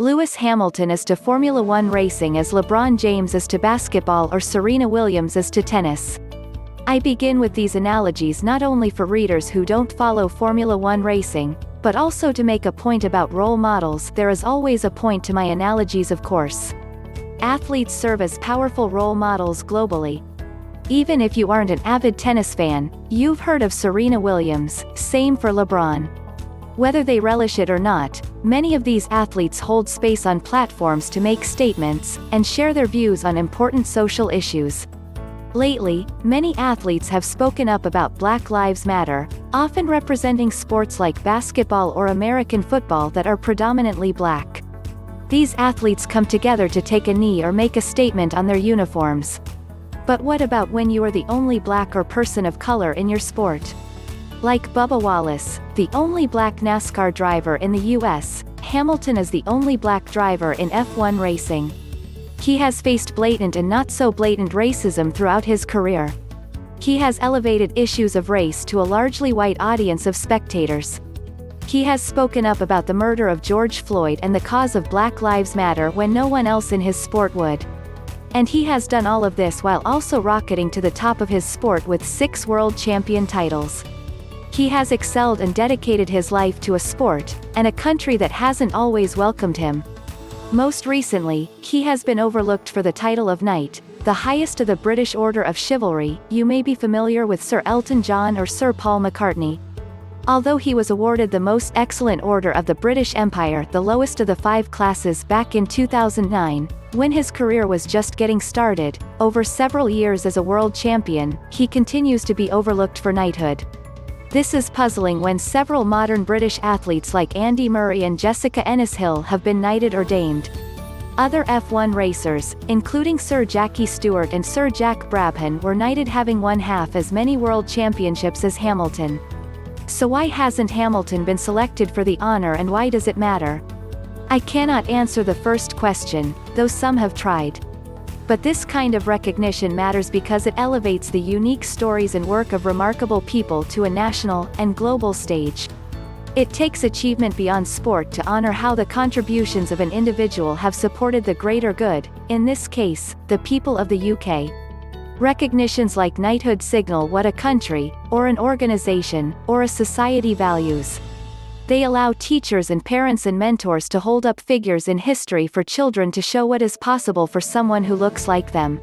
Lewis Hamilton is to Formula One racing as LeBron James is to basketball or Serena Williams is to tennis. I begin with these analogies not only for readers who don't follow Formula One racing, but also to make a point about role models. There is always a point to my analogies, of course. Athletes serve as powerful role models globally. Even if you aren't an avid tennis fan, you've heard of Serena Williams, same for LeBron. Whether they relish it or not, many of these athletes hold space on platforms to make statements, and share their views on important social issues. Lately, many athletes have spoken up about Black Lives Matter, often representing sports like basketball or American football that are predominantly black. These athletes come together to take a knee or make a statement on their uniforms. But what about when you are the only black or person of color in your sport? Like Bubba Wallace, the only black NASCAR driver in the US, Hamilton is the only black driver in F1 racing. He has faced blatant and not so blatant racism throughout his career. He has elevated issues of race to a largely white audience of spectators. He has spoken up about the murder of George Floyd and the cause of Black Lives Matter when no one else in his sport would. And he has done all of this while also rocketing to the top of his sport with 6 world champion titles. He has excelled and dedicated his life to a sport, and a country that hasn't always welcomed him. Most recently, he has been overlooked for the title of Knight, the highest of the British Order of Chivalry. You may be familiar with Sir Elton John or Sir Paul McCartney. Although he was awarded the Most Excellent Order of the British Empire, the lowest of the 5 classes, back in 2009, when his career was just getting started, over several years as a world champion, he continues to be overlooked for knighthood. This is puzzling when several modern British athletes like Andy Murray and Jessica Ennis-Hill have been knighted or damed. Other F1 racers, including Sir Jackie Stewart and Sir Jack Brabham, were knighted, having won half as many world championships as Hamilton. So why hasn't Hamilton been selected for the honor, and why does it matter? I cannot answer the first question, though some have tried. But this kind of recognition matters because it elevates the unique stories and work of remarkable people to a national and global stage. It takes achievement beyond sport to honor how the contributions of an individual have supported the greater good, in this case, the people of the UK. Recognitions like knighthood signal what a country, or an organization, or a society values. They allow teachers and parents and mentors to hold up figures in history for children to show what is possible for someone who looks like them.